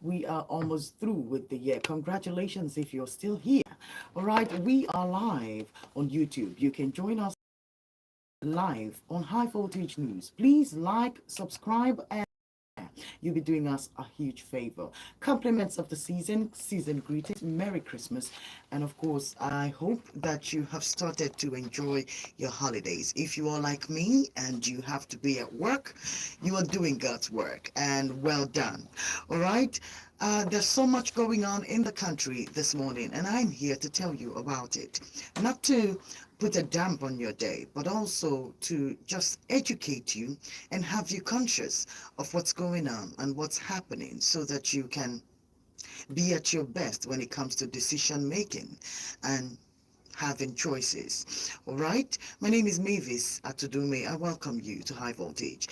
We are almost through with the year. Congratulations if you're still here. All right, we are live on YouTube. You can join us live on High Voltage News. Please like, subscribe, and you'll be doing us a huge favor. Compliments of the season greetings, Merry Christmas, and of course, I hope that you have started to enjoy your holidays. If you are like me and you have to be at work, you are doing God's work, and well done. All right. There's so much going on in the country this morning, and I'm here to tell you about it. Not to put a damp on your day, but also to just educate you and have you conscious of what's going on and what's happening so that you can be at your best when it comes to decision making and having choices. All right. My name is Mavis Atudume. I welcome you to High Voltage.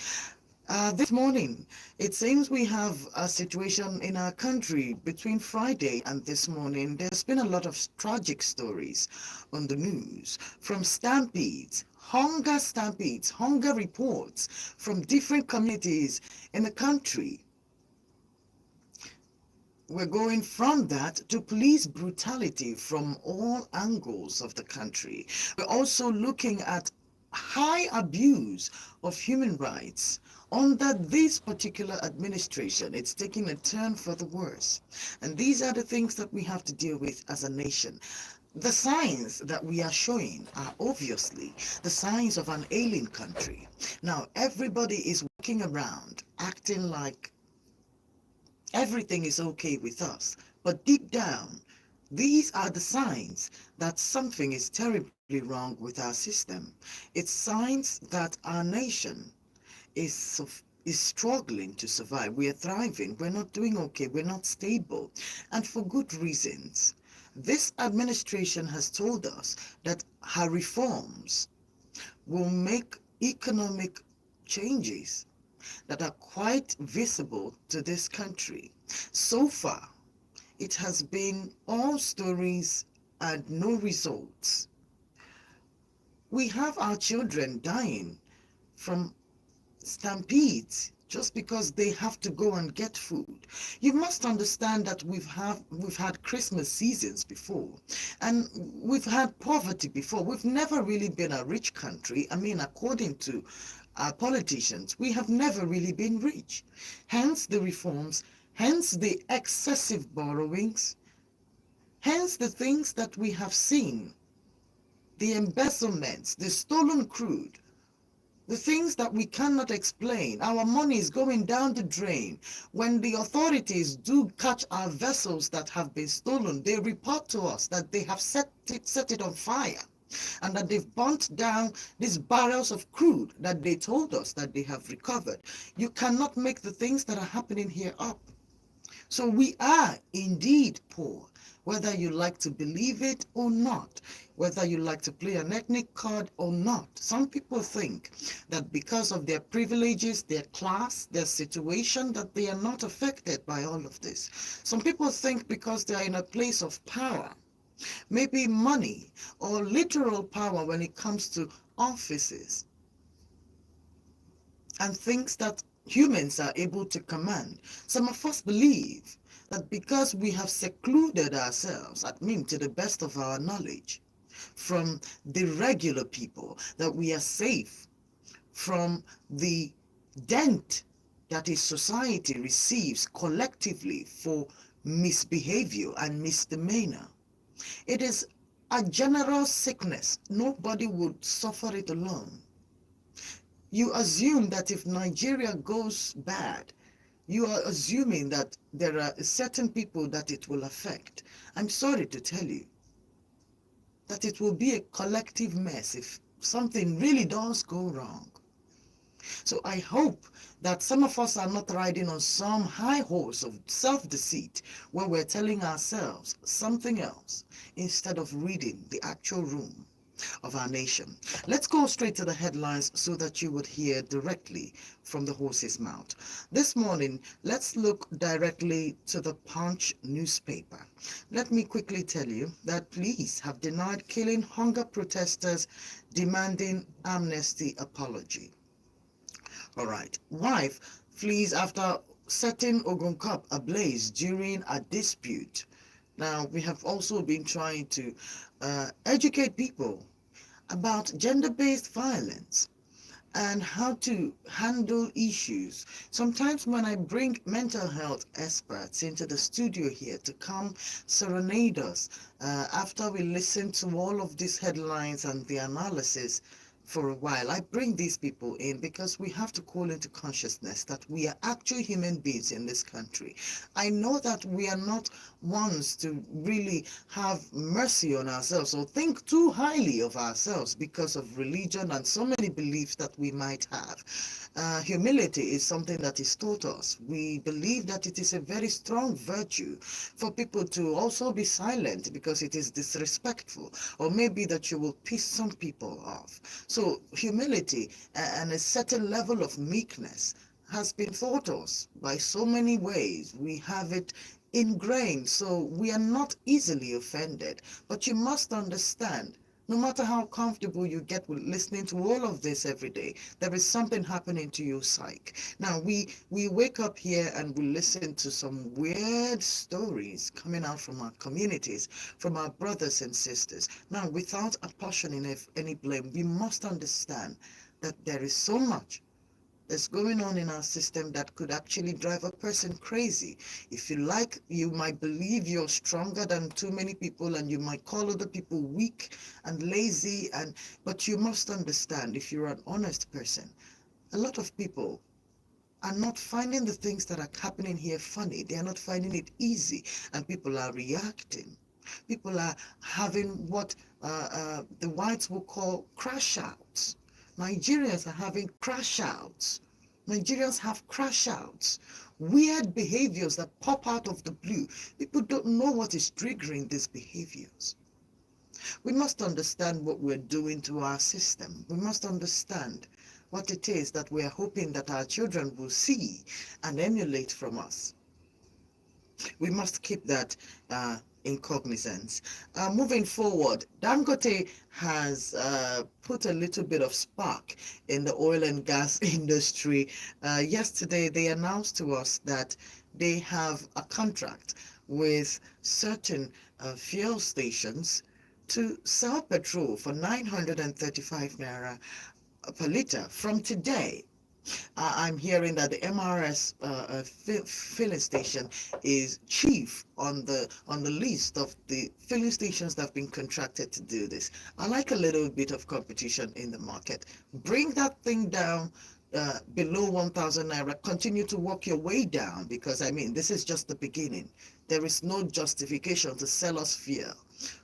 This morning, it seems we have a situation in our country between Friday and this morning. There's been a lot of tragic stories on the news, from stampedes, hunger reports from different communities in the country. We're going from that to police brutality from all angles of the country. We're also looking at high abuse of human rights under this particular administration. It's taking a turn for the worse. And these are the things that we have to deal with as a nation. The signs that we are showing are obviously the signs of an alien country. Now, everybody is walking around acting like everything is okay with us. But deep down, these are the signs that something is terribly wrong with our system. It's signs that our nation is struggling to survive. We are thriving. We're not doing okay. We're not stable. And for good reasons. This administration has told us that her reforms will make economic changes that are quite visible to this country. So far, it has been all stories and no results. We have our children dying from stampedes just because they have to go and get food. You must understand that we've had Christmas seasons before, and we've had poverty before. We've never really been a rich country. I mean, according to our politicians, we have never really been rich. Hence the reforms, hence the excessive borrowings, hence the things that we have seen, the embezzlements, the stolen crude, the things that we cannot explain. Our money is going down the drain. When the authorities do catch our vessels that have been stolen, they report to us that they have set it on fire, and that they've burnt down these barrels of crude that they told us that they have recovered. You cannot make the things that are happening here up. So we are indeed poor, whether you like to believe it or not, whether you like to play an ethnic card or not. Some people think that because of their privileges, their class, their situation, that they are not affected by all of this. Some people think because they are in a place of power, maybe money or literal power when it comes to offices and things that humans are able to command. Some of us believe that because we have secluded ourselves, I mean to the best of our knowledge, from the regular people, that we are safe from the dent that is society receives collectively for misbehavior and misdemeanor. It is a general sickness. Nobody would suffer it alone. You assume that if Nigeria goes bad, you are assuming that there are certain people that it will affect. I'm sorry to tell you that it will be a collective mess if something really does go wrong. So I hope that some of us are not riding on some high horse of self-deceit where we're telling ourselves something else instead of reading the actual room of our nation. Let's go straight to the headlines so that you would hear directly from the horse's mouth. This morning, let's look directly to the Punch newspaper. Let me quickly tell you that police have denied killing hunger protesters demanding amnesty apology. All right. Wife flees after setting Ogun Cup ablaze during a dispute. Now, we have also been trying to educate people about gender-based violence and how to handle issues. Sometimes when I bring mental health experts into the studio here to come serenade us after we listen to all of these headlines and the analysis for a while, I bring these people in because we have to call into consciousness that we are actual human beings in this country. I know that we are not ones to really have mercy on ourselves or think too highly of ourselves because of religion and so many beliefs that we might have. Humility is something that is taught us. We believe that it is a very strong virtue for people to also be silent because it is disrespectful, or maybe that you will piss some people off. So humility and a certain level of meekness has been taught us by so many ways. We have it ingrained, so we are not easily offended. But you must understand, no matter how comfortable you get with listening to all of this every day, there is something happening to your psyche. Now, we wake up here and we listen to some weird stories coming out from our communities, from our brothers and sisters. Now, without apportioning any blame, we must understand that there is so much that's going on in our system that could actually drive a person crazy. If you like, you might believe you're stronger than too many people, and you might call other people weak and lazy, but you must understand, if you're an honest person, a lot of people are not finding the things that are happening here funny. They are not finding it easy, and people are reacting. People are having what the whites will call crash outs. Nigerians are having crash outs. Nigerians have crash outs. Weird behaviors that pop out of the blue. People don't know what is triggering these behaviors. We must understand what we're doing to our system. We must understand what it is that we're hoping that our children will see and emulate from us. We must keep that in cognizance. Moving forward, Dangote has put a little bit of spark in the oil and gas industry. Yesterday, they announced to us that they have a contract with certain fuel stations to sell petrol for 935 naira per liter from today. I'm hearing that the MRS filling station is chief on the list of the filling stations that have been contracted to do this. I like a little bit of competition in the market. Bring that thing down below 1,000 naira. Continue to work your way down, because I mean, this is just the beginning. There is no justification to sell us fuel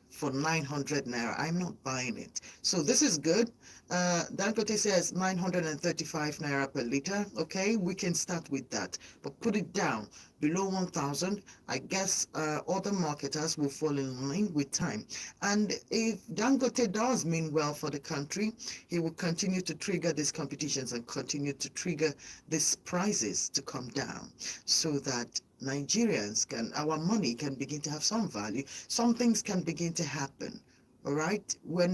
for 900 naira. I'm not buying it. So this is good. Dangote says 935 naira per liter. Okay, we can start with that, but put it down below 1,000. I guess other marketers will fall in line with time. And if Dangote does mean well for the country, he will continue to trigger these competitions and continue to trigger these prices to come down, so that Nigerians our money can begin to have some value. Some things can begin to happen. All right, we're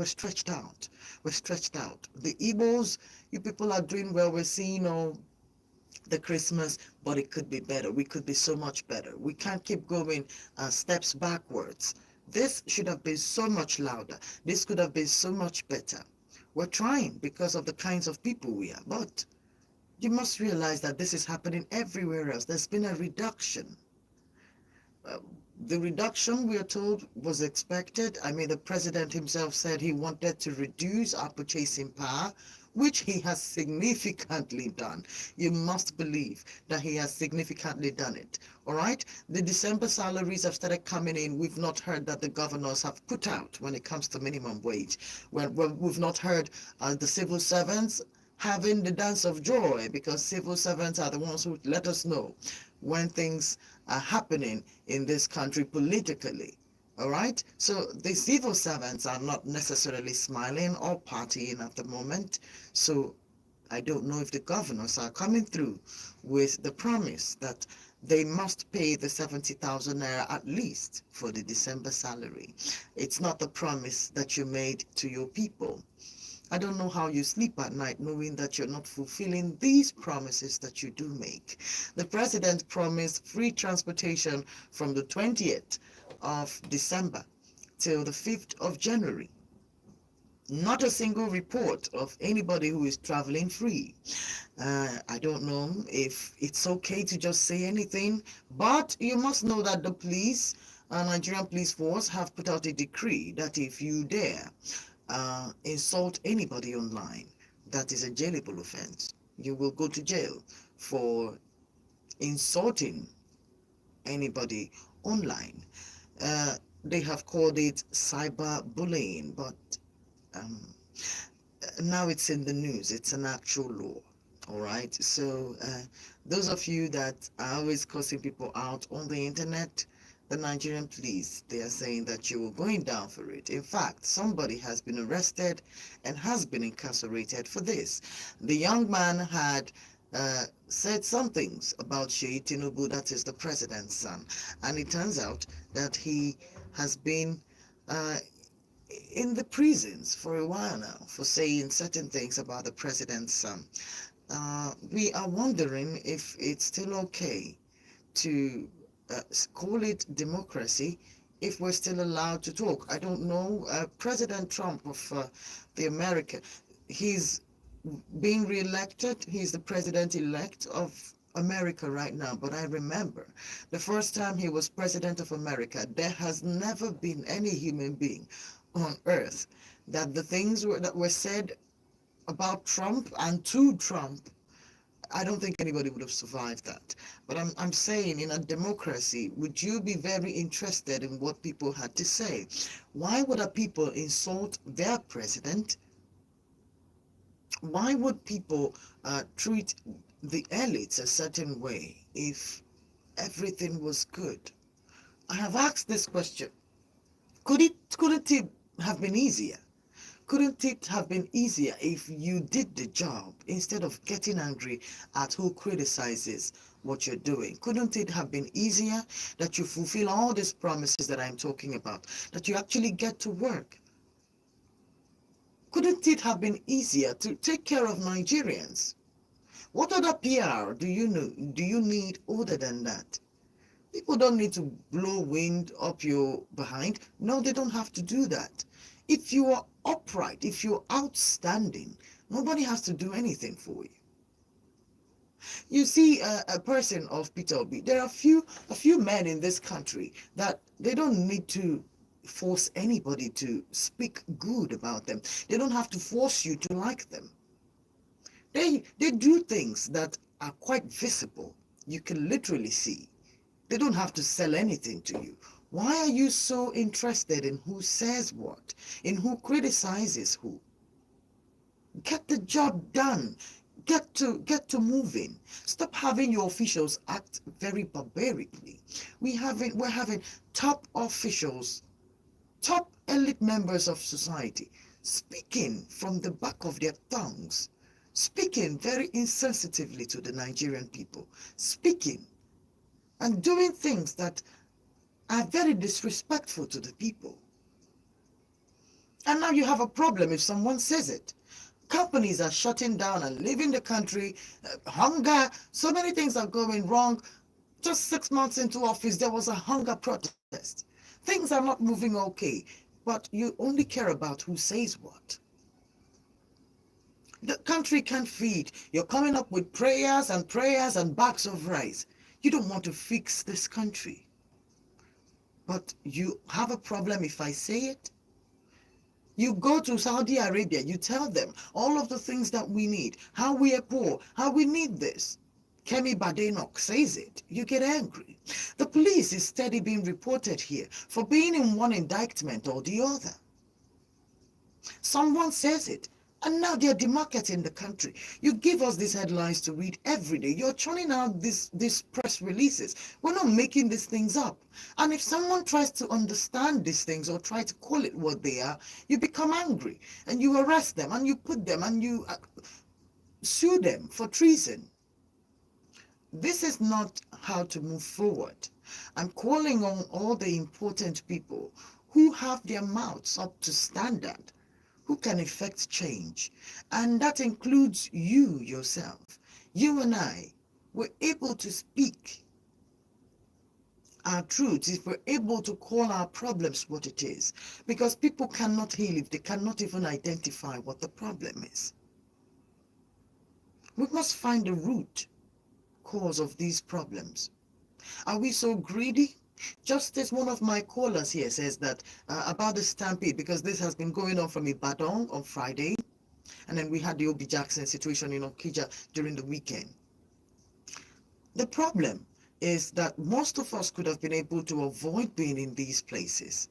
stretched out. We're stretched out. The Igbos, you people are doing well. We're seeing all the Christmas, but it could be better. We could be so much better. We can't keep going steps backwards. This should have been so much louder. This could have been so much better. We're trying because of the kinds of people we are, but you must realize that this is happening everywhere else. There's been a reduction. Uh, the reduction, we are told, was expected. I mean, the president himself said he wanted to reduce our purchasing power, which he has significantly done. You must believe that he has significantly done it. All right? The December salaries have started coming in. We've not heard that the governors have put out when it comes to minimum wage. We've not heard the civil servants having the dance of joy, because civil servants are the ones who let us know when things are happening in this country politically. All right, so the civil servants are not necessarily smiling or partying at the moment. So I don't know if the governors are coming through with the promise that they must pay the 70,000 naira at least for the December salary. It's not the promise that you made to your people. I don't know how you sleep at night knowing that you're not fulfilling these promises that you do make. The president promised free transportation from the 20th of December till the 5th of January. Not a single report of anybody who is traveling free. I don't know if it's okay to just say anything, but you must know that the police, Nigerian police force, have put out a decree that if you dare insult anybody online, that is a jailable offense. You will go to jail for insulting anybody online. They have called it cyberbullying, but um, now it's in the news. It's an actual law. All right. So those of you that are always cussing people out on the internet, the Nigerian police, they are saying that you were going down for it. In fact, somebody has been arrested and has been incarcerated for this. The young man had said some things about Sheyi Tinubu, that is the president's son, and it turns out that he has been uh, in the prisons for a while now for saying certain things about the president's son. We are wondering if it's still okay to call it democracy if we're still allowed to talk. I don't know. President Trump of the America, he's being re-elected. He's the president-elect of America right now. But I remember the first time he was president of America, there has never been any human being on earth that the things that were said about Trump and to Trump, I don't think anybody would have survived that. But I'm saying, in a democracy, would you be very interested in what people had to say? Why would a people insult their president? Why would people treat the elites a certain way if everything was good? I have asked this question. Couldn't it have been easier? Couldn't it have been easier if you did the job instead of getting angry at who criticizes what you're doing? Couldn't it have been easier that you fulfill all these promises that I'm talking about, that you actually get to work? Couldn't it have been easier to take care of Nigerians? What other PR do you know, do you need other than that? People don't need to blow wind up your behind. No, they don't have to do that. If you are upright, if you're outstanding, nobody has to do anything for you. You see, a person of Peter Obi, there are a few men in this country that they don't need to force anybody to speak good about them. They don't have to force you to like them. They do things that are quite visible. You can literally see. They don't have to sell anything to you. Why are you so interested in who says what, in who criticizes who? Get the job done. Get to moving. Stop having your officials act very barbarically. We're having top officials, top elite members of society speaking from the back of their tongues, speaking very insensitively to the Nigerian people, speaking and doing things that are very disrespectful to the people. And now you have a problem if someone says it. Companies are shutting down and leaving the country, hunger, so many things are going wrong. Just 6 months into office, there was a hunger protest. Things are not moving okay, but you only care about who says what. The country can't feed. You're coming up with prayers and bags of rice. You don't want to fix this country. But you have a problem if I say it? You go to Saudi Arabia, you tell them all of the things that we need, how we are poor, how we need this. Kemi Badenoch says it, you get angry. The police is steady being reported here for being in one indictment or the other. Someone says it, and now they're demarketing the country. You give us these headlines to read every day. You're churning out these press releases. We're not making these things up. And if someone tries to understand these things or try to call it what they are, you become angry and you arrest them and you put them and you sue them for treason. This is not how to move forward. I'm calling on all the important people who have their mouths up to standard, who can effect change. And that includes you yourself. You and I were able to speak our truths, if we're able to call our problems what it is. Because people cannot heal if they cannot even identify what the problem is. We must find the root cause of these problems. Are we so greedy? Just as one of my callers here says that about the stampede, because this has been going on from Ibadan on Friday, and then we had the Obi Jackson situation in Okija during the weekend. The problem is that most of us could have been able to avoid being in these places.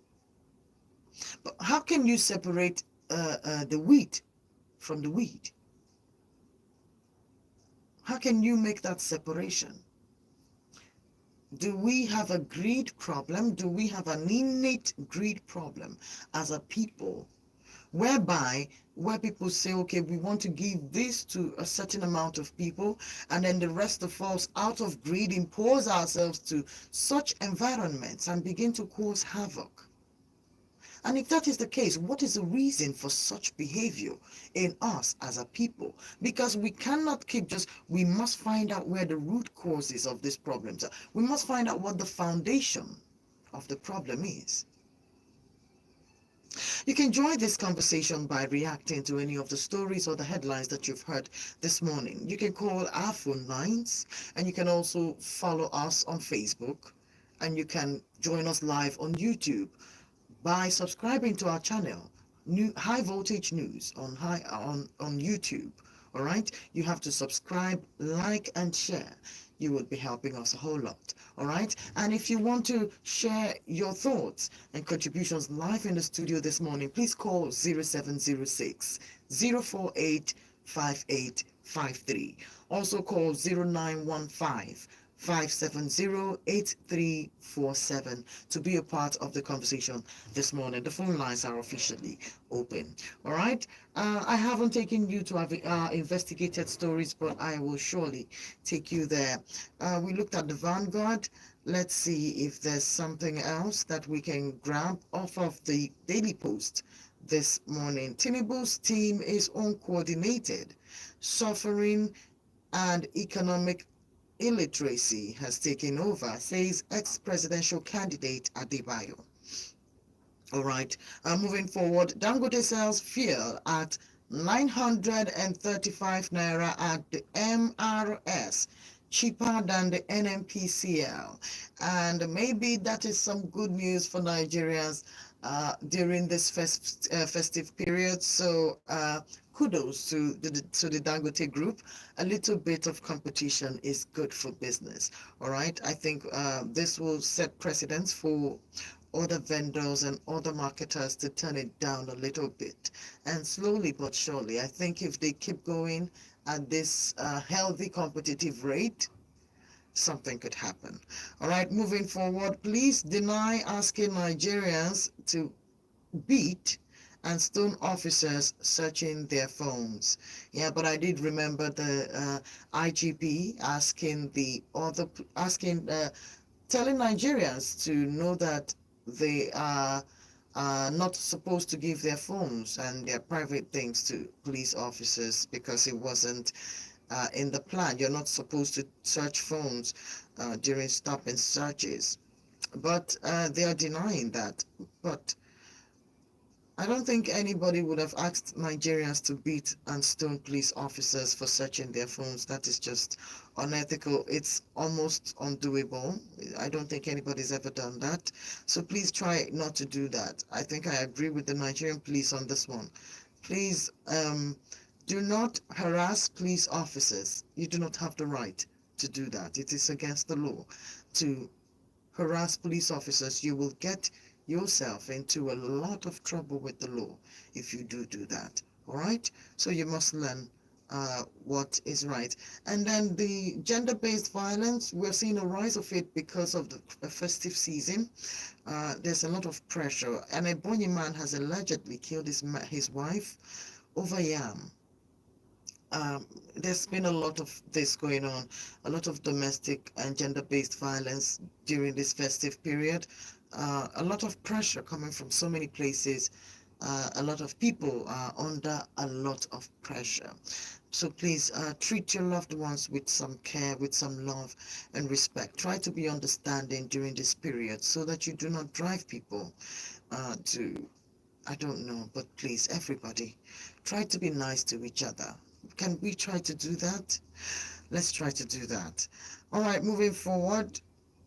But how can you separate the wheat from the weed? How can you make that separation? Do we have a greed problem? Do we have an innate greed problem as a people, where people say, okay, we want to give this to a certain amount of people, and then the rest of us, out of greed, impose ourselves to such environments and begin to cause havoc? And if that is the case, what is the reason for such behavior in us as a people? Because we cannot keep we must find out where the root causes of these problems are. We must find out what the foundation of the problem is. You can join this conversation by reacting to any of the stories or the headlines that you've heard this morning. You can call our phone lines, and you can also follow us on Facebook, and you can join us live on YouTube by subscribing to our channel, High Voltage News on YouTube. All right, you have to subscribe, like, and share. You would be helping us a whole lot. All right, and if you want to share your thoughts and contributions live in the studio this morning, please call 0706 048 5853. Also call 0915 570-8347 to be a part of the conversation this morning. The phone lines are officially open. All right. I haven't taken you to have investigated stories, but I will surely take you there. We looked at the Vanguard. Let's see if there's something else that we can grab off of the Daily Post this morning. Tinubu's team is uncoordinated, suffering and economic illiteracy has taken over, says ex-presidential candidate Adebayo. All right, moving forward, Dangote sells fuel at 935 naira at the MRS, cheaper than the NNPCL. And maybe that is some good news for Nigerians during this festive period. So kudos to the Dangote group. A little bit of competition is good for business. All right, I think this will set precedents for other vendors and other marketers to turn it down a little bit. And slowly but surely, I think if they keep going at this healthy competitive rate, something could happen. All right, moving forward, police deny asking Nigerians to beat and stone officers searching their phones. Yeah, but I did remember the IGP telling Nigerians to know that they are not supposed to give their phones and their private things to police officers because it wasn't in the plan. You're not supposed to search phones during stop and searches. But they are denying that. But I don't think anybody would have asked Nigerians to beat and stone police officers for searching their phones. That is just unethical. It's almost undoable. I don't think anybody's ever done that. So please try not to do that. I think I agree with the Nigerian police on this one. Please do not harass police officers. You do not have the right to do that. It is against the law to harass police officers. You will get yourself into a lot of trouble with the law if you do that. All right, so you must learn what is right. And then the gender-based violence, we're seeing a rise of it because of the festive season. There's a lot of pressure, and a Ebonyi man has allegedly killed his wife over yam. There's been a lot of this going on, a lot of domestic and gender-based violence during this festive period. A lot of pressure coming from so many places. A lot of people are under a lot of pressure. So please treat your loved ones with some care, with some love and respect. Try to be understanding during this period so that you do not drive people to, I don't know, but please, everybody, try to be nice to each other. Can we try to do that? Let's try to do that. All right, moving forward.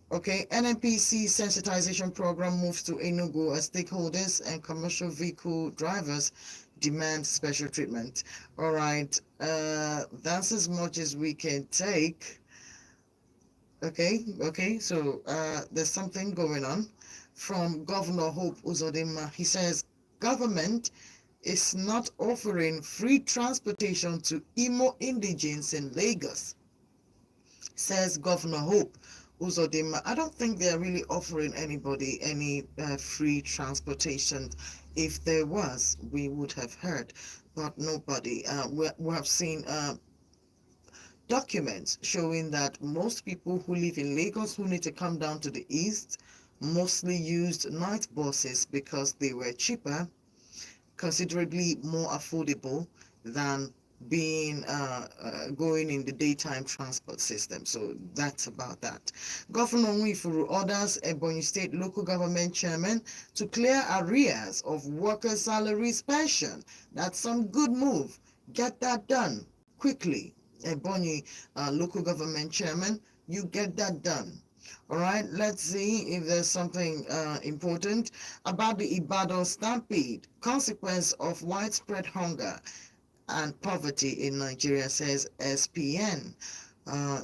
Okay, NNPC sensitization program moves to Enugu as stakeholders and commercial vehicle drivers demand special treatment. All right, that's as much as we can take. Okay, so there's something going on from Governor Hope Uzodinma. He says government is not offering free transportation to Imo indigents in Lagos, says Governor Hope Uzodinma. I don't think they're really offering anybody any free transportation. If there was, we would have heard, but nobody. We have seen documents showing that most people who live in Lagos who need to come down to the east mostly used night buses because they were cheaper, considerably more affordable than being going in the daytime transport system. So that's about that. Governor Nwifuru orders Ebonyi State local government chairman to clear arrears of workers' salaries pension. That's some good move. Get that done quickly. Ebonyi local government chairman, you get that done. All right, let's see if there's something important about the Ibadan stampede. Consequence of widespread hunger and poverty in Nigeria, says SPN.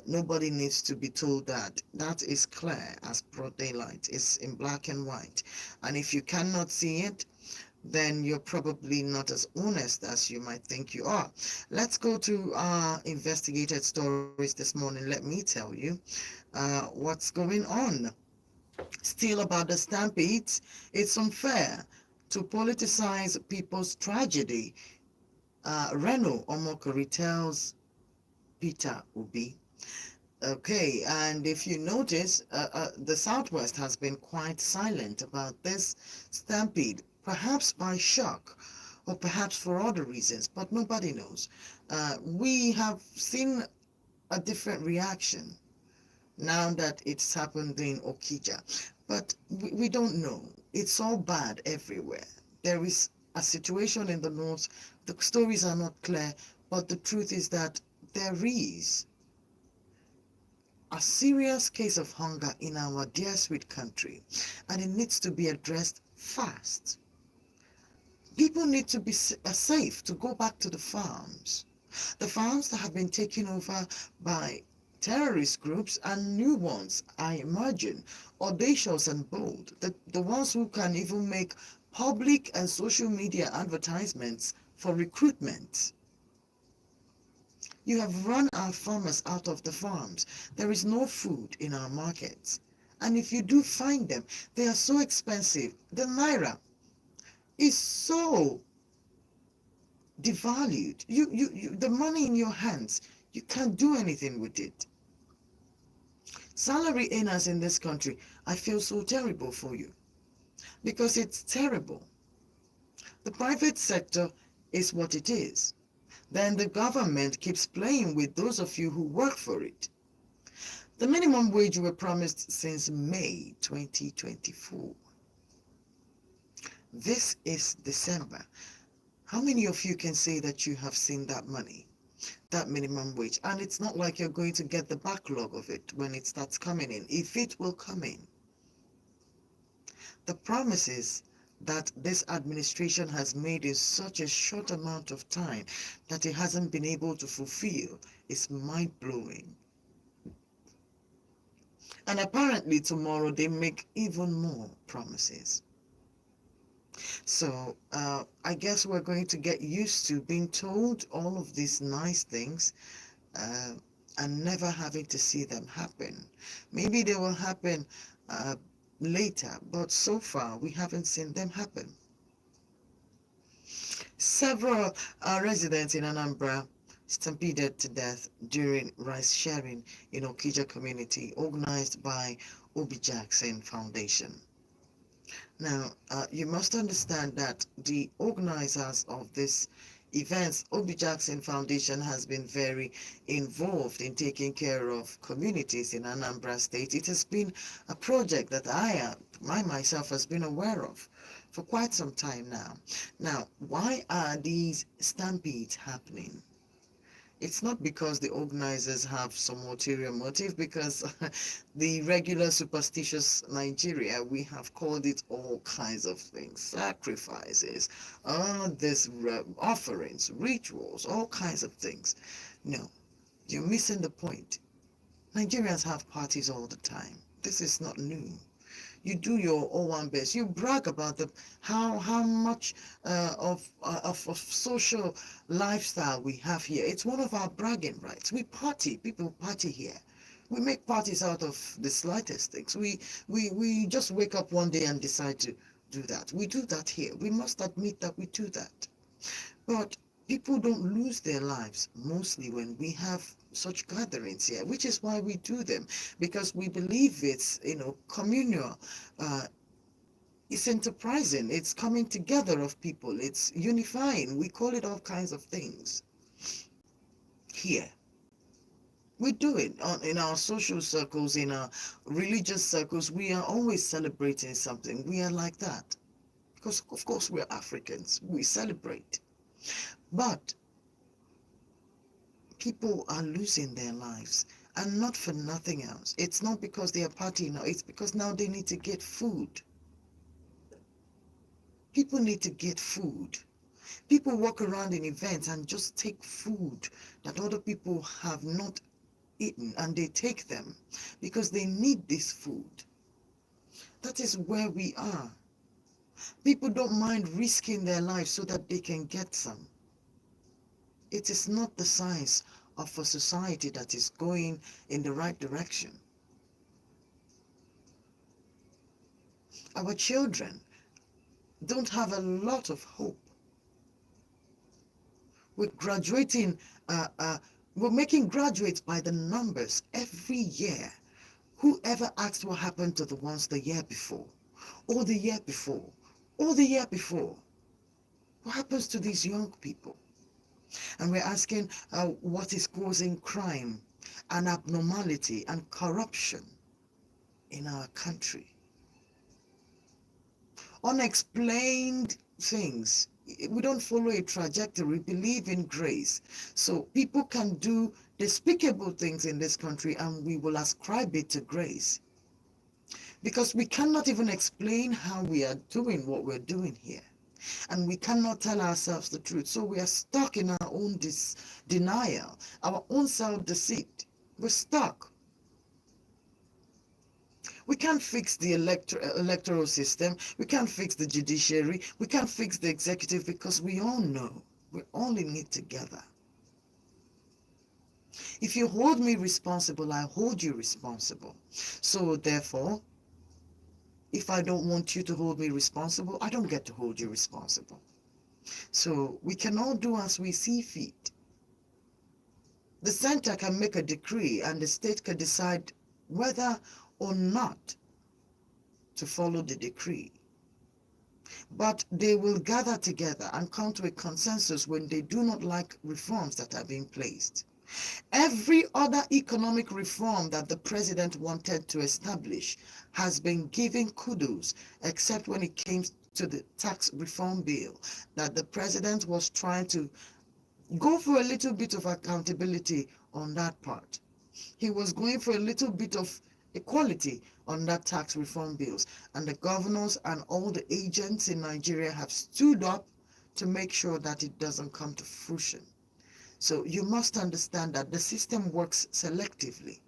Nobody needs to be told that. That is clear as broad daylight. It's in black and white. And if you cannot see it, then you're probably not as honest as you might think you are. Let's go to our investigated stories this morning. Let me tell you what's going on. Still about the stampedes, it's unfair to politicize people's tragedy. Reno Omokori tells Peter Obi. Okay, and if you notice, the Southwest has been quite silent about this stampede, perhaps by shock or perhaps for other reasons, but nobody knows. We have seen a different reaction now that it's happened in Okija, but we don't know. It's all bad everywhere. There is a situation in the north. The stories are not clear, but the truth is that there is a serious case of hunger in our dear sweet country, and it needs to be addressed fast. People need to be safe to go back to the farms. The farms that have been taken over by terrorist groups and new ones are emerging, audacious and bold. The ones who can even make public and social media advertisements for recruitment. You have run our farmers out of the farms. There is no food in our markets. And if you do find them, they are so expensive. The naira is so devalued. The money in your hands, you can't do anything with it. Salary earners in this country, I feel so terrible for you because it's terrible. The private sector is what it is. Then the government keeps playing with those of you who work for it. The minimum wage were promised since May 2024. This is December. How many of you can say that you have seen that money, that minimum wage? And it's not like you're going to get the backlog of it when it starts coming in, if it will come in. The promises that this administration has made in such a short amount of time that it hasn't been able to fulfill is mind-blowing. And apparently tomorrow they make even more promises. So I guess we're going to get used to being told all of these nice things and never having to see them happen. Maybe they will happen later, but so far we haven't seen them happen. Several residents in Anambra stampeded to death during rice sharing in Okija community organized by Obi Jackson Foundation. Now, you must understand that the organizers of this events, Obi Jackson Foundation, has been very involved in taking care of communities in Anambra State. It has been a project that I myself has been aware of for quite some time now. Now, why are these stampedes happening? It's not because the organizers have some ulterior motive, because the regular superstitious Nigeria, we have called it all kinds of things, sacrifices, this offerings, rituals, all kinds of things. No, you're missing the point. Nigerians have parties all the time. This is not new. You do your O1 best. You brag about the how much of social lifestyle we have here. It's one of our bragging rights. We party. People party here. We make parties out of the slightest things. We just wake up one day and decide to do that. We do that here. We must admit that we do that. But people don't lose their lives mostly when we have such gatherings here, which is why we do them, because we believe it's, communal. Uh, it's enterprising. It's coming together of people. It's unifying. We call it all kinds of things here. We do it in our social circles, in our religious circles. We are always celebrating something. We are like that because, of course, we're Africans. We celebrate. But people are losing their lives, and not for nothing else. It's not because they are partying now, it's because now they need to get food. People need to get food. People walk around in events and just take food that other people have not eaten, and they take them because they need this food. That is where we are. People don't mind risking their lives so that they can get some. It is not the signs of a society that is going in the right direction. Our children don't have a lot of hope. We're graduating, we're making graduates by the numbers every year. Whoever asked what happened to the ones the year before, or the year before, or the year before? What happens to these young people? And we're asking what is causing crime and abnormality and corruption in our country. Unexplained things. We don't follow a trajectory. We believe in grace. So people can do despicable things in this country and we will ascribe it to grace. Because we cannot even explain how we are doing what we're doing here. And we cannot tell ourselves the truth. So we are stuck in our own denial, our own self-deceit. We're stuck. We can't fix the electoral system. We can't fix the judiciary. We can't fix the executive, because we all know we're all in it together. If you hold me responsible, I hold you responsible. So therefore, if I don't want you to hold me responsible, I don't get to hold you responsible. So we can all do as we see fit. The center can make a decree and the state can decide whether or not to follow the decree. But they will gather together and come to a consensus when they do not like reforms that are being placed. Every other economic reform that the president wanted to establish has been given kudos, except when it came to the tax reform bill, that the president was trying to go for a little bit of accountability on that part. He was going for a little bit of equality on that tax reform bills, and the governors and all the agents in Nigeria have stood up to make sure that it doesn't come to fruition. So you must understand that the system works selectively.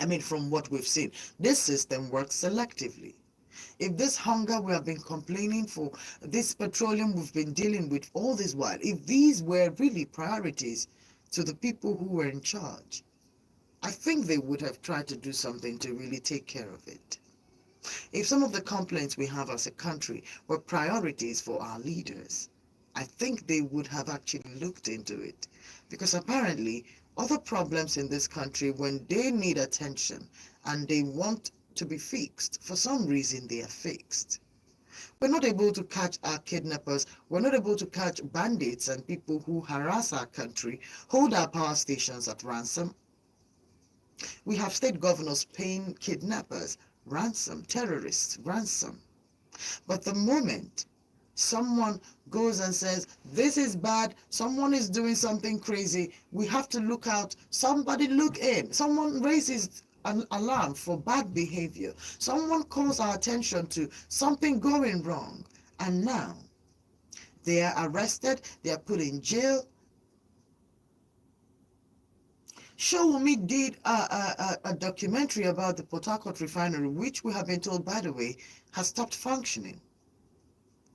I mean, from what we've seen, this system works selectively. If this hunger we have been complaining for, this petroleum we've been dealing with all this while, if these were really priorities to the people who were in charge, I think they would have tried to do something to really take care of it. If some of the complaints we have as a country were priorities for our leaders, I think they would have actually looked into it. Because apparently, other problems in this country, when they need attention and they want to be fixed. For some reason, they are fixed. We're not able to catch our kidnappers. We're not able to catch bandits and people who harass our country, hold our power stations at ransom. We have state governors paying kidnappers ransom, terrorists ransom. But the moment someone goes and says, this is bad, someone is doing something crazy, we have to look out, somebody look in, someone raises an alarm for bad behavior, someone calls our attention to something going wrong, and now they are arrested, they are put in jail. Showumi did a documentary about the Port Harcourt refinery, which we have been told, by the way, has stopped functioning.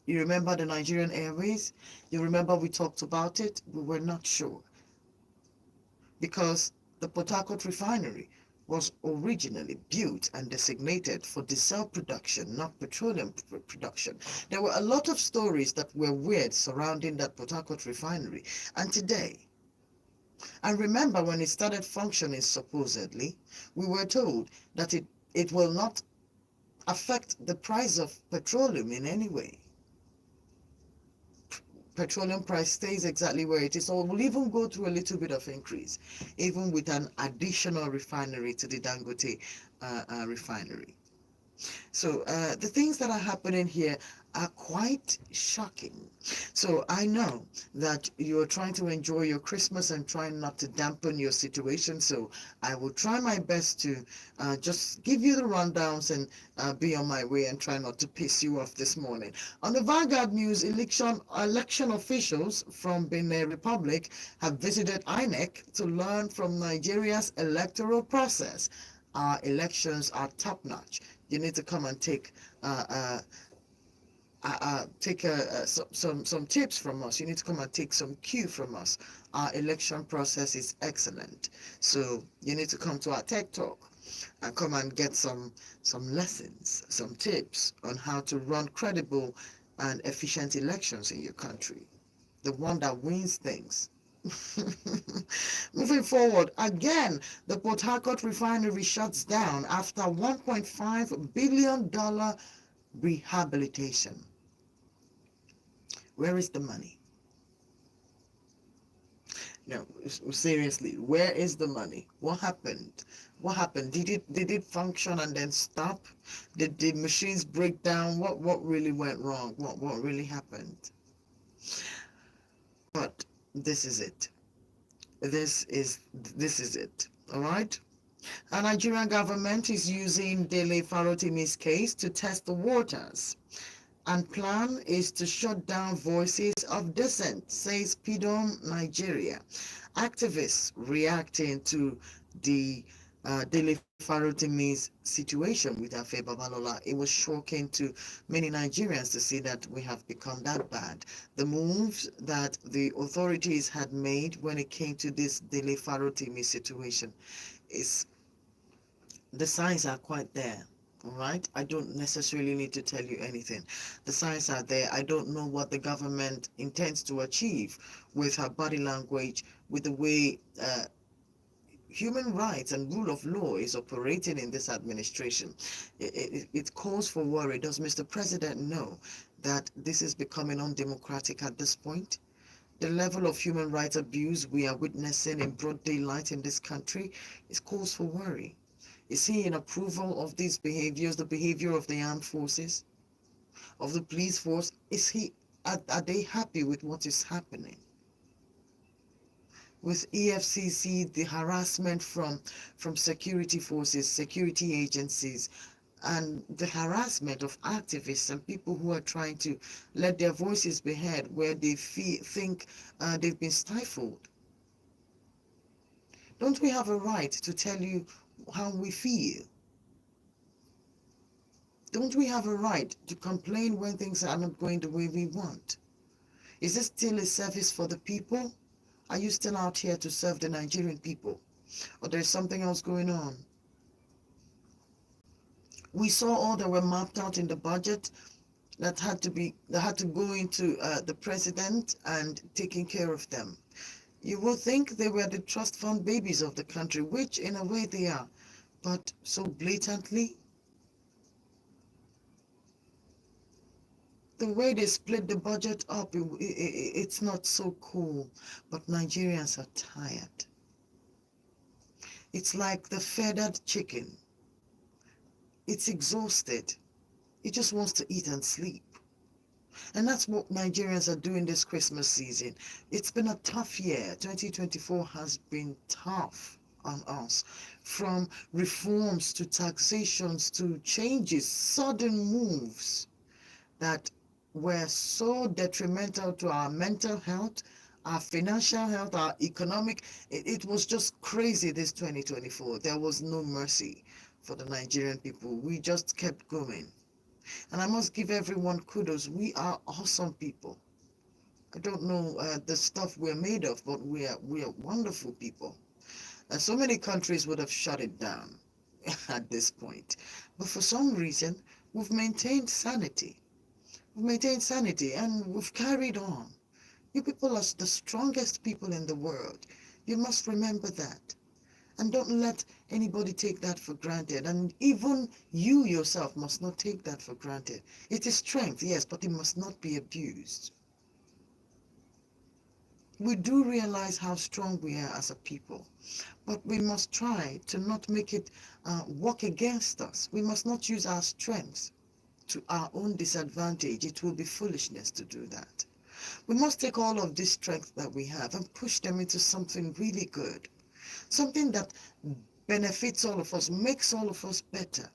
You remember the Nigerian Airways? You remember we talked about it? We were not sure. Because the Port Harcourt refinery was originally built and designated for diesel production, not petroleum production. There were a lot of stories that were weird surrounding that Port Harcourt refinery. And today, and remember when it started functioning supposedly, we were told that it will not affect the price of petroleum in any way. Petroleum price stays exactly where it is, or will even go through a little bit of increase, even with an additional refinery to the Dangote refinery. So the things that are happening here are quite shocking. So I know that you're trying to enjoy your Christmas and trying not to dampen your situation. So I will try my best to just give you the rundowns and be on my way and try not to piss you off this morning. On the Vanguard News, election officials from Benin Republic have visited INEC to learn from Nigeria's electoral process. Our elections are top-notch. You need to come and take some tips from us. You need to come and take some cue from us. Our election process is excellent. So you need to come to our Tech Talk and come and get some lessons, some tips on how to run credible and efficient elections in your country. The one that wins things. Moving forward, again, the Port Harcourt refinery shuts down after $1.5 billion rehabilitation. Where is the money? No, seriously, where is the money? What happened? What happened? Did it function and then stop? Did the machines break down? What really went wrong? What really happened? But this is it. This is it. All right. Our Nigerian government is using Dele Farotimi's case to test the waters, and plan is to shut down voices of dissent, says PDOM Nigeria. Activists reacting to the Dele Farotimi's situation with Afe Babalola. It was shocking to many Nigerians to see that we have become that bad. The moves that the authorities had made when it came to this Dele Farotimi situation is, the signs are quite there. All right, I don't necessarily need to tell you anything. The signs are there. I don't know what the government intends to achieve with her body language, with the way human rights and rule of law is operating in this administration. It calls for worry. Does Mr. President know that this is becoming undemocratic at this point? The level of human rights abuse we are witnessing in broad daylight in this country is cause for worry. Is he in approval of these behaviors, the behavior of the armed forces, of the police force? Are they happy with what is happening? With EFCC, the harassment from security forces, security agencies, and the harassment of activists and people who are trying to let their voices be heard where they think they've been stifled. Don't we have a right to tell you how we feel? Don't we have a right to complain when things are not going the way we want? Is this still a service for the people? Are you still out here to serve the Nigerian people? Or there's something else going on? We saw all that were mapped out in the budget that had to go into the president and taking care of them. You will think they were the trust fund babies of the country, which in a way they are, but so blatantly, the way they split the budget up, it's not so cool. But Nigerians are tired. It's like the feathered chicken. It's exhausted. It just wants to eat and sleep. And that's what Nigerians are doing this Christmas season. It's been a tough year. 2024 has been tough on us. From reforms to taxations to changes, sudden moves that were so detrimental to our mental health, our financial health, our economic. It was just crazy this 2024. There was no mercy for the Nigerian people. We just kept going. And I must give everyone kudos. We are awesome people. I don't know the stuff we're made of, but we are wonderful people. So many countries would have shut it down at this point. But for some reason, we've maintained sanity. We've maintained sanity and we've carried on. You people are the strongest people in the world. You must remember that. And don't let anybody take that for granted. And even you yourself must not take that for granted. It is strength, yes, but it must not be abused. We do realize how strong we are as a people, but we must try to not make it work against us. We must not use our strengths to our own disadvantage. It will be foolishness to do that. We must take all of this strength that we have and push them into something really good. Something that benefits all of us, makes all of us better.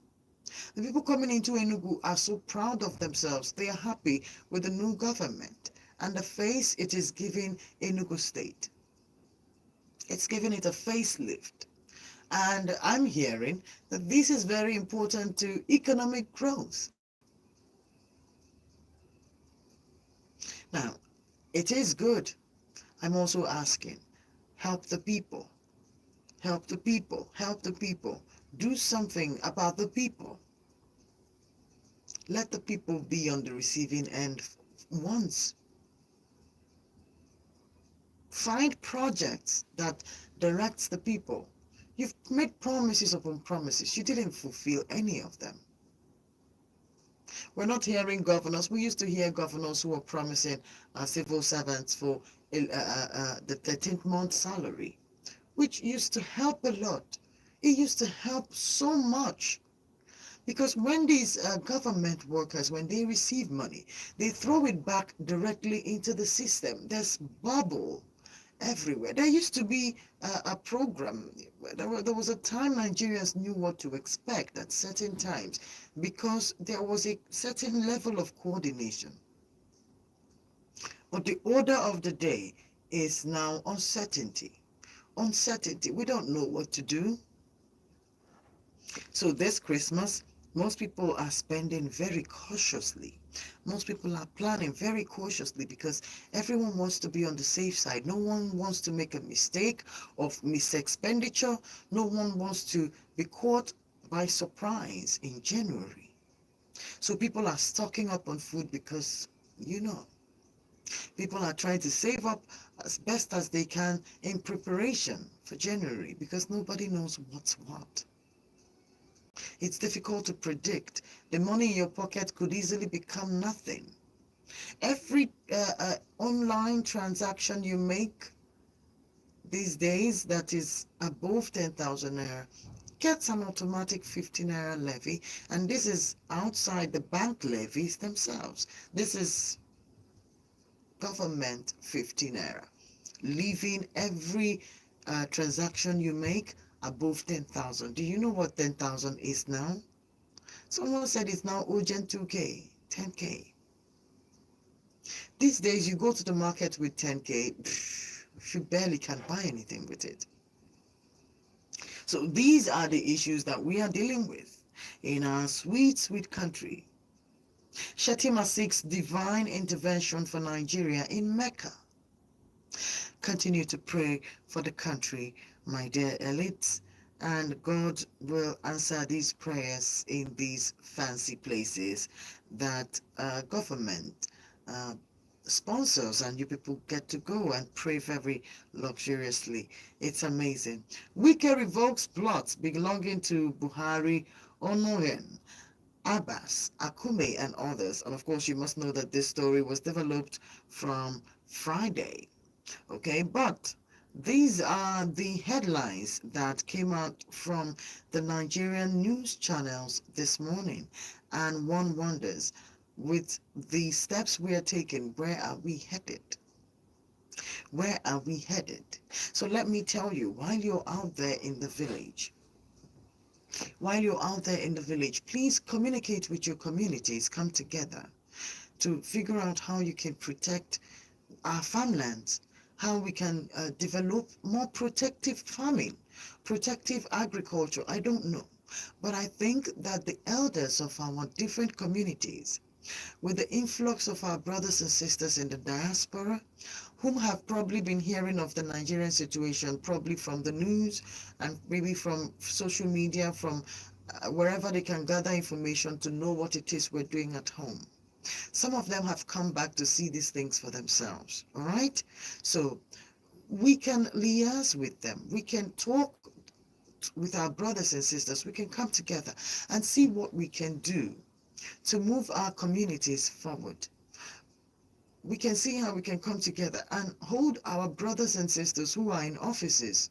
The people coming into Enugu are so proud of themselves. They are happy with the new government and the face it is giving Enugu State. It's giving it a facelift. And I'm hearing that this is very important to economic growth. Now, it is good. I'm also asking, help the people. Help the people, help the people. Do something about the people. Let the people be on the receiving end once. Find projects that directs the people. You've made promises upon promises. You didn't fulfill any of them. We're not hearing governors. We used to hear governors who were promising civil servants for the 13th month salary, which used to help a lot. It used to help so much. Because when these government workers, when they receive money, they throw it back directly into the system. There's bubble everywhere. There used to be a program. There was a time Nigerians knew what to expect at certain times because there was a certain level of coordination. But the order of the day is now uncertainty. Uncertainty. We don't know what to do. So this Christmas, most people are spending very cautiously. Most people are planning very cautiously because everyone wants to be on the safe side. No one wants to make a mistake of misexpenditure. No one wants to be caught by surprise in January. So people are stocking up on food because, people are trying to save up as best as they can in preparation for January because nobody knows what's what. It's difficult to predict. The money in your pocket could easily become nothing. Every online transaction you make these days that is above 10,000 naira gets an automatic 50 naira levy, and this is outside the bank levies themselves. This is government 50 naira, leaving every transaction you make above 10,000. Do you know what 10,000 is now? Someone said it's now urgent 2K, 10K. These days you go to the market with 10K, you barely can buy anything with it. So these are the issues that we are dealing with in our sweet, sweet country. Shettima seeks divine intervention for Nigeria in Mecca. Continue to pray for the country, my dear elites, and God will answer these prayers in these fancy places that government sponsors, and you people get to go and pray very luxuriously. It's amazing. Wike revokes plots belonging to Buhari Onohen. Abbas, Akume, and others. And of course, you must know that this story was developed from Friday. Okay, but these are the headlines that came out from the Nigerian news channels this morning. And one wonders, with the steps we are taking, where are we headed? Where are we headed? So let me tell you, while you're out there in the village, please communicate with your communities, come together to figure out how you can protect our farmlands, how we can develop more protective farming, protective agriculture. I don't know. But I think that the elders of our different communities, with the influx of our brothers and sisters in the diaspora, whom have probably been hearing of the Nigerian situation, probably from the news and maybe from social media, from wherever they can gather information to know what it is we're doing at home. Some of them have come back to see these things for themselves, all right? So we can liaise with them. We can talk with our brothers and sisters. We can come together and see what we can do to move our communities forward. We can see how we can come together and hold our brothers and sisters who are in offices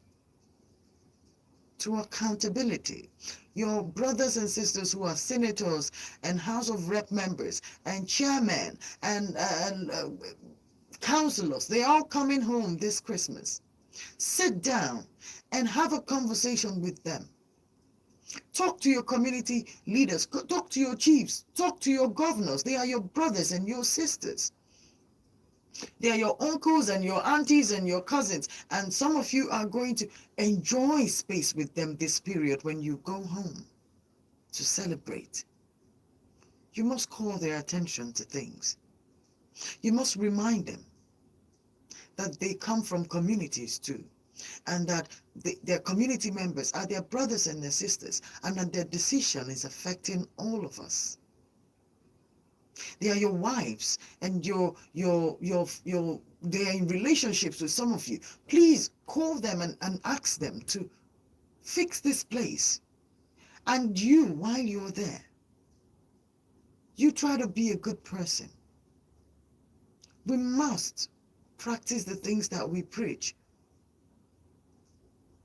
to accountability. Your brothers and sisters who are senators and House of Rep members and chairmen and councillors, they're all coming home this Christmas. Sit down and have a conversation with them. Talk to your community leaders, talk to your chiefs, talk to your governors. They are your brothers and your sisters. They are your uncles and your aunties and your cousins. And some of you are going to enjoy space with them this period when you go home to celebrate. You must call their attention to things. You must remind them that they come from communities too, and that their community members are their brothers and their sisters, and that their decision is affecting all of us. They are your wives and they are in relationships with some of you. Please call them and ask them to fix this place. And you, while you're there, you try to be a good person. We must practice the things that we preach.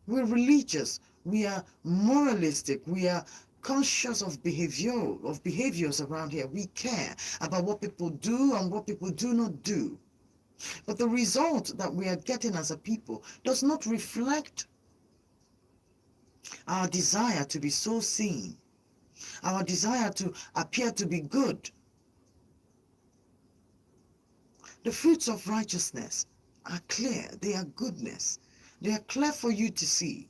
We're religious. We are moralistic. We are conscious of behaviors around here. We care about what people do and what people do not do. But the result that we are getting as a people does not reflect our desire to be so seen, our desire to appear to be good. The fruits of righteousness are clear. They are goodness. They are clear for you to see.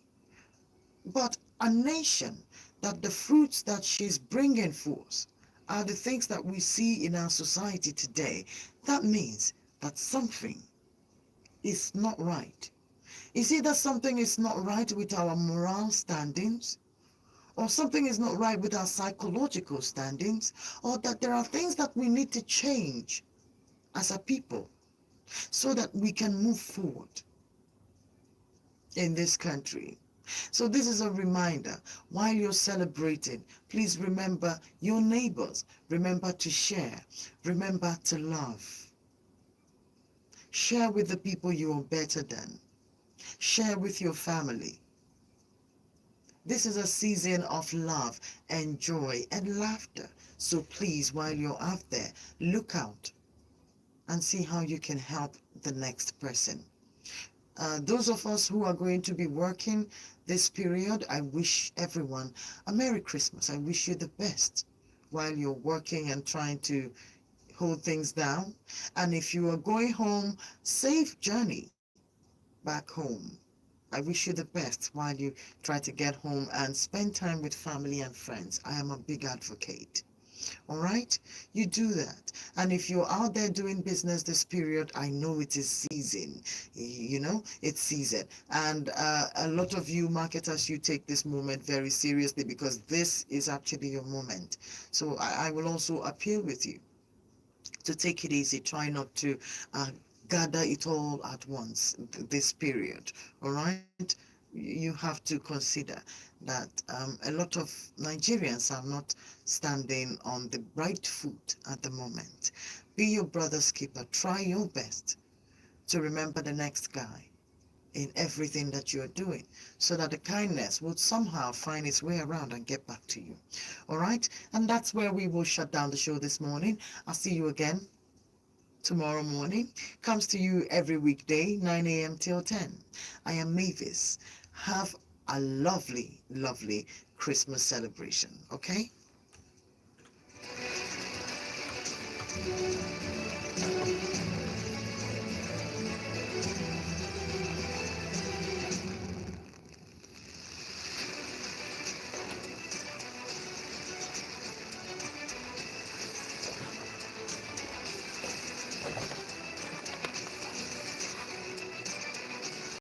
But a nation that the fruits that she's bringing forth are the things that we see in our society today, that means that something is not right. Is it that something is not right with our moral standings? Or something is not right with our psychological standings? Or that there are things that we need to change as a people so that we can move forward in this country? So this is a reminder, while you're celebrating, please remember your neighbors. Remember to share. Remember to love. Share with the people you are better than. Share with your family. This is a season of love and joy and laughter. So please, while you're out there, look out and see how you can help the next person. Those of us who are going to be working this period, I wish everyone a Merry Christmas. I wish you the best while you're working and trying to hold things down. And if you are going home, safe journey back home. I wish you the best while you try to get home and spend time with family and friends. I am a big advocate. All right, you do that. And if you're out there doing business this period, I know it is season. It's season. And a lot of you marketers, you take this moment very seriously because this is actually your moment. So I will also appeal with you to take it easy. Try not to gather it all at once this period. All right, you have to consider that a lot of Nigerians are not standing on the right foot at the moment. Be your brother's keeper. Try your best to remember the next guy in everything that you're doing, so that the kindness will somehow find its way around and get back to you. All right? And that's where we will shut down the show this morning. I'll see you again tomorrow morning. Comes to you every weekday, 9 a.m. till 10. I am Mavis. Have a lovely, lovely Christmas celebration, okay?